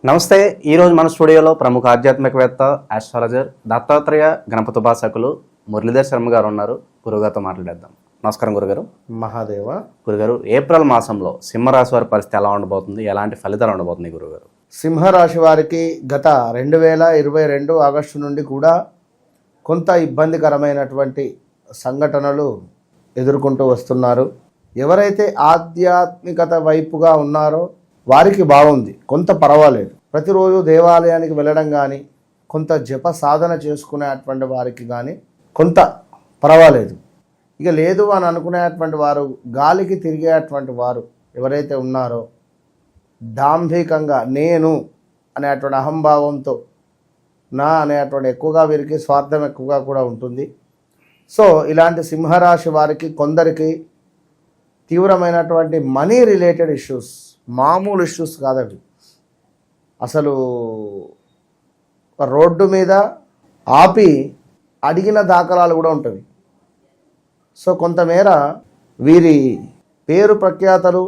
నమస్తే. ఈరోజు మన స్టూడియోలో ప్రముఖ ఆధ్యాత్మికవేత్త, ఆస్ట్రాలజర్, దత్తాత్రేయ గణపతి ఉపాసకులు మురళీధర్ శర్మ గారు ఉన్నారు. గురుగారితో మాట్లాడేద్దాం. నమస్కారం గురుగారు. మహాదేవ. గురుగారు, ఏప్రిల్ మాసంలో సింహరాశి వారి పరిస్థితి ఎలా ఉండబోతుంది, ఎలాంటి ఫలితాలు ఉండబోతుంది గురుగారు? సింహరాశి వారికి గత 2022 ఆగస్టు నుండి కూడా కొంత ఇబ్బందికరమైనటువంటి సంఘటనలు ఎదుర్కొంటూ వస్తున్నారు. ఎవరైతే ఆధ్యాత్మికత వైపుగా ఉన్నారో వారికి బాగుంది, కొంత పర్వాలేదు. ప్రతిరోజు దేవాలయానికి వెళ్ళడం కానీ, కొంత జప సాధన చేసుకునేటువంటి వారికి కానీ కొంత పర్వాలేదు. ఇక లేదు అని అనుకునేటువంటి వారు, గాలికి తిరిగేటువంటి వారు ఎవరైతే ఉన్నారో, డాంభికంగా నేను అనేటువంటి అహంభావంతో, నా అనేటువంటి ఎక్కువగా వీరికి స్వార్థం ఎక్కువగా కూడా ఉంటుంది. సో ఇలాంటి సింహరాశి వారికి కొందరికి తీవ్రమైనటువంటి మనీ రిలేటెడ్ ఇష్యూస్, మామూలు ఇష్యూస్ కాదండి, అసలు రోడ్డు మీద ఆపి అడిగిన దాఖలాలు కూడా ఉంటుంది. సో కొంతమేర వీరి పేరు ప్రఖ్యాతలు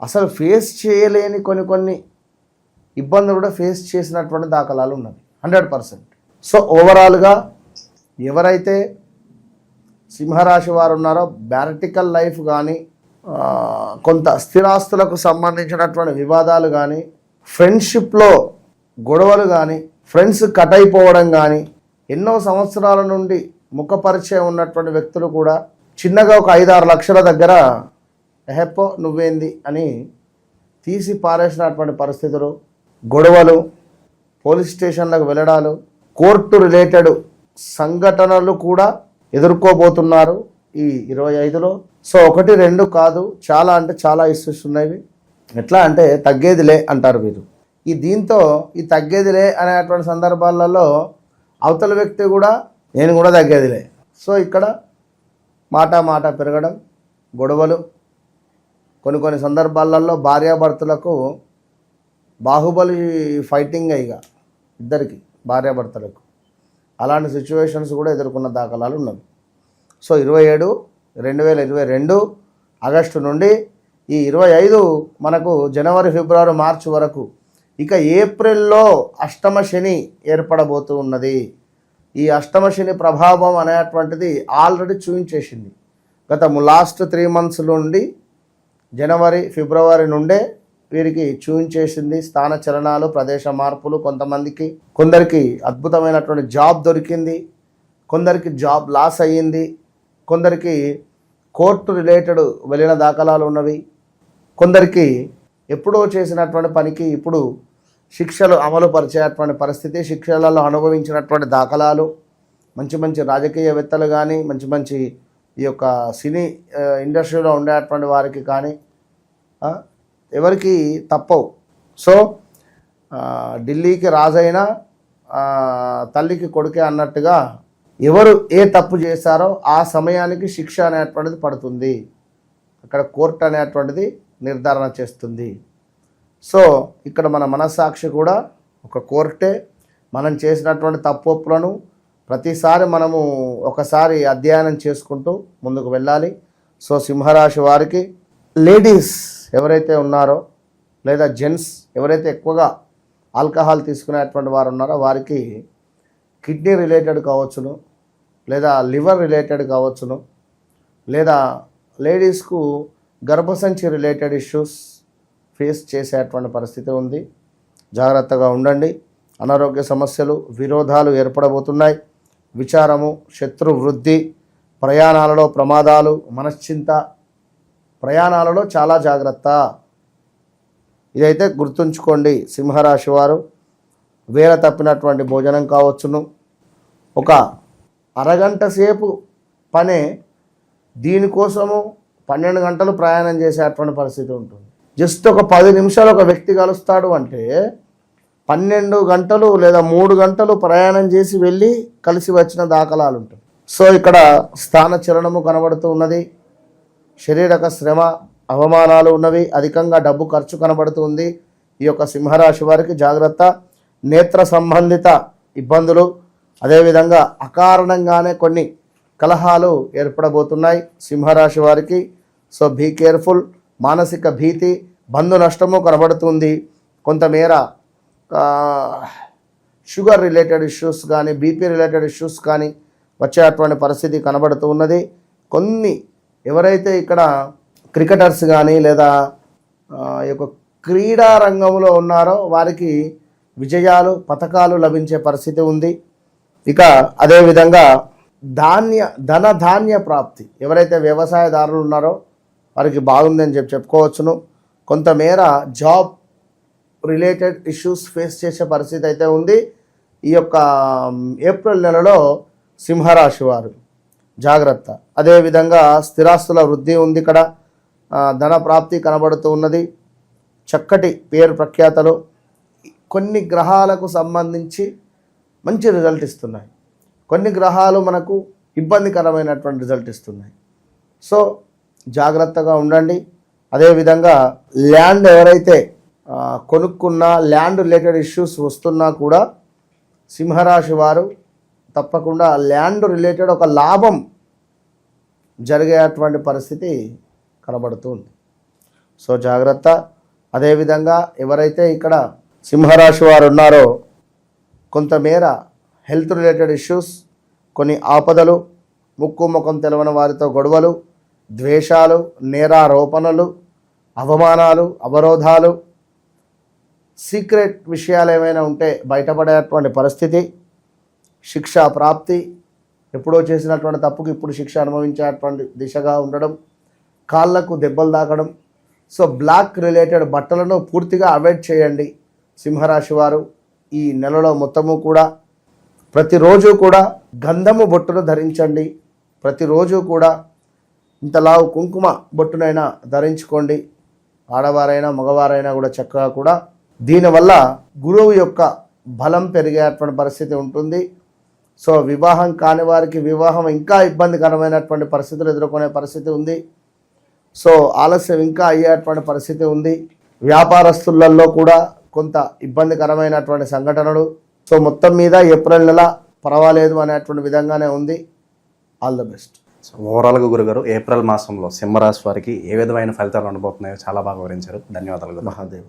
అసలు ఫేస్ చేయలేని కొన్ని ఇబ్బందులు కూడా ఫేస్ చేసినటువంటి దాఖలాలు ఉన్నవి 100%. సో ఓవరాల్గా ఎవరైతే సింహరాశి వారు ఉన్నారో మ్యారిటికల్ లైఫ్ కానీ, కొంత స్థిరాస్తులకు సంబంధించినటువంటి వివాదాలు కానీ, ఫ్రెండ్షిప్లో గొడవలు కానీ, ఫ్రెండ్స్ కట్ అయిపోవడం కానీ, ఎన్నో సంవత్సరాల నుండి ముఖపరిచయం ఉన్నటువంటి వ్యక్తులు కూడా చిన్నగా ఒక 5-6 లక్షల దగ్గర ఎహెప్పో నువ్వేంది అని తీసి పారేసినటువంటి పరిస్థితులు, గొడవలు, పోలీస్ స్టేషన్లకు వెళ్ళడాలు, కోర్టు రిలేటెడ్ సంఘటనలు కూడా ఎదుర్కోబోతున్నారు ఈ 25లో. సో 1-2 కాదు, చాలా అంటే చాలా ఇష్యూస్ ఉన్నాయి. ఎట్లా అంటే తగ్గేదిలే అంటారు వీరు. దీంతో ఈ తగ్గేదిలే అనేటువంటి సందర్భాలలో అవతల వ్యక్తి కూడా నేను కూడా తగ్గేదిలే. సో ఇక్కడ మాట పెరగడం, గొడవలు, కొన్ని సందర్భాలలో భార్యాభర్తలకు బాహుబలి ఫైటింగ్ అయ్యిగా ఇద్దరికి భార్యాభర్తలకు అలాంటి సిచ్యువేషన్స్ కూడా ఎదుర్కొన్న దాఖలాలు ఉన్నవి. సో 2022 ఆగస్టు నుండి ఈ 25 మనకు జనవరి, ఫిబ్రవరి, మార్చి వరకు, ఇక ఏప్రిల్లో అష్టమ శని ఏర్పడబోతూ ఉన్నది. ఈ అష్టమ శని ప్రభావం అనేటువంటిది ఆల్రెడీ చూపించేసింది. గత లాస్ట్ 3 months నుండి జనవరి, ఫిబ్రవరి నుండే వీరికి చూపించేసింది. స్థాన చలనాలు, ప్రదేశ మార్పులు, కొందరికి అద్భుతమైనటువంటి జాబ్ దొరికింది, కొందరికి జాబ్ లాస్ అయ్యింది, కొందరికి కోర్టు రిలేటెడ్ వెళ్ళిన దాఖలాలు ఉన్నవి, కొందరికి ఎప్పుడో చేసినటువంటి పనికి ఇప్పుడు శిక్షలు అమలు పరిచేటువంటి పరిస్థితి, శిక్షలలో అనుభవించినటువంటి దాఖలాలు, మంచి రాజకీయవేత్తలు కానీ, మంచి ఈ యొక్క సినీ ఇండస్ట్రీలో ఉండేటువంటి వారికి కానీ ఎవరికి తప్పవు. సో ఢిల్లీకి రాజైనా తల్లికి కొడుకే అన్నట్టుగా ఎవరు ఏ తప్పు చేశారో ఆ సమయానికి శిక్ష అనేటువంటిది పడుతుంది. అక్కడ కోర్టు అనేటువంటిది నిర్ధారణ చేస్తుంది. సో ఇక్కడ మన మనస్సాక్షి కూడా ఒక కోర్టే. మనం చేసినటువంటి తప్పులను ప్రతిసారి మనము ఒకసారి అధ్యయనం చేసుకుంటూ ముందుకు వెళ్ళాలి. సో సింహరాశి వారికి లేడీస్ ఎవరైతే ఉన్నారో, లేదా జెంట్స్ ఎవరైతే ఎక్కువగా ఆల్కహాల్ తీసుకునేటువంటి వారు ఉన్నారో వారికి కిడ్నీ రిలేటెడ్ కావచ్చును, లేదా లివర్ రిలేటెడ్ కావచ్చును, లేదా లేడీస్కు గర్భసంచి రిలేటెడ్ ఇష్యూస్ ఫేస్ చేసేటువంటి పరిస్థితి ఉంది. జాగ్రత్తగా ఉండండి. అనారోగ్య సమస్యలు, విరోధాలు ఏర్పడబోతున్నాయి. విచారము, శత్రు వృద్ధి, ప్రయాణాలలో ప్రమాదాలు, మనశ్చింత, ప్రయాణాలలో చాలా జాగ్రత్త. ఇదైతే గుర్తుంచుకోండి. సింహరాశి వారు వేల తప్పినటువంటి భోజనం కావచ్చును, ఒక అరగంట సేపు పనే దీనికోసము 12 గంటలు ప్రయాణం చేసేటువంటి పరిస్థితి ఉంటుంది. జస్ట్ ఒక 10 నిమిషాలు ఒక వ్యక్తి కలుస్తాడు అంటే 12 గంటలు లేదా 3 గంటలు ప్రయాణం చేసి వెళ్ళి కలిసి వచ్చిన దాఖలాలు ఉంటాయి. సో ఇక్కడ స్థాన చలనము కనబడుతూ ఉన్నది. శారీరక శ్రమ, అవమానాలు ఉన్నవి. అధికంగా డబ్బు ఖర్చు కనబడుతుంది. ఈ యొక్క సింహరాశి వారికి జాగ్రత్త. నేత్ర సంబంధిత ఇబ్బందులు, అదేవిధంగా అకారణంగానే కొన్ని కలహాలు ఏర్పడబోతున్నాయి సింహరాశి వారికి. So be careful. మానసిక భీతి, బంధు నష్టము కనబడుతుంది. కొంతమేర షుగర్ రిలేటెడ్ ఇష్యూస్ కానీ బీపీ రిలేటెడ్ ఇష్యూస్ కానీ వచ్చేటువంటి పరిస్థితి కనబడుతూ ఉన్నది. కొన్ని ఎవరైతే ఇక్కడ క్రికెటర్స్ కానీ లేదా ఈ యొక్క క్రీడా రంగంలో ఉన్నారో వారికి విజయాలు పథకాలు లభించే పరిస్థితి ఉంది. ఇక అదేవిధంగా ధనధాన్య ప్రాప్తి ఎవరైతే వ్యవసాయదారులు ఉన్నారో వారికి బాగుందని చెప్పుకోవచ్చును. కొంతమేర జాబ్ రిలేటెడ్ ఇష్యూస్ ఫేస్ చేసే పరిస్థితి అయితే ఉంది. ఈ యొక్క ఏప్రిల్ నెలలో సింహరాశి వారు జాగ్రత్త. అదేవిధంగా స్థిరాస్తుల వృద్ధి ఉంది. ఇక్కడ ధన ప్రాప్తి కనబడుతూ ఉన్నది. చక్కటి పేరు ప్రఖ్యాతలు కొన్ని గ్రహాలకు సంబంధించి మంచి రిజల్ట్ ఇస్తున్నాయి. కొన్ని గ్రహాలు మనకు ఇబ్బందికరమైనటువంటి రిజల్ట్ ఇస్తున్నాయి. సో జాగ్రత్తగా ఉండండి. అదేవిధంగా ల్యాండ్ ఎవరైతే కొనుక్కున్న ల్యాండ్ రిలేటెడ్ ఇష్యూస్ వస్తున్నా కూడా సింహరాశి వారు తప్పకుండా ల్యాండ్ రిలేటెడ్ ఒక లాభం జరిగేటువంటి పరిస్థితి కనబడుతుంది. సో జాగ్రత్త. అదేవిధంగా ఎవరైతే ఇక్కడ సింహరాశి వారు ఉన్నారో కొంతమేర హెల్త్ రిలేటెడ్ ఇష్యూస్, కొన్ని ఆపదలు, ముక్కు ముఖం తెలవని వారితో గొడవలు, ద్వేషాలు, నేరారోపణలు, అవమానాలు, అవరోధాలు, సీక్రెట్ విషయాలు ఏమైనా ఉంటే బయటపడేటువంటి పరిస్థితి, శిక్షా ప్రాప్తి, ఎప్పుడో చేసినటువంటి తప్పుకు ఇప్పుడు శిక్ష అనుభవించేటువంటి దిశగా ఉండడం, కాళ్ళకు దెబ్బలు తాకడం. సో బ్లాక్ రిలేటెడ్ బట్టలను పూర్తిగా అవాయిడ్ చేయండి సింహరాశి వారు. ఈ నెలలో మొత్తము కూడా ప్రతిరోజు కూడా గంధము బొట్టును ధరించండి. ప్రతిరోజు కూడా ఇంతలావు కుంకుమ బొట్టునైనా ధరించుకోండి. ఆడవారైనా మగవారైనా కూడా చక్కగా కూడా దీనివల్ల గురువు యొక్క బలం పెరిగేటువంటి పరిస్థితి ఉంటుంది. సో వివాహం కాని వారికి వివాహం ఇంకా ఇబ్బందికరమైనటువంటి పరిస్థితులు ఎదుర్కొనే పరిస్థితి ఉంది. సో ఆలస్యం ఇంకా అయ్యేటువంటి పరిస్థితి ఉంది. వ్యాపారస్తులలో కూడా కొంత ఇబ్బందికరమైనటువంటి సంఘటనలు. సో మొత్తం మీద ఏప్రిల్ నెల పర్వాలేదు అనేటువంటి విధంగానే ఉంది. All the best. సో ఓవరాల్గా గురుగారు ఏప్రిల్ మాసంలో సింహరాశి వారికి ఏ విధమైన ఫలితాలు ఉండబోతున్నాయో చాలా బాగా వివరించారు. ధన్యవాదాలు. మహాదేవ.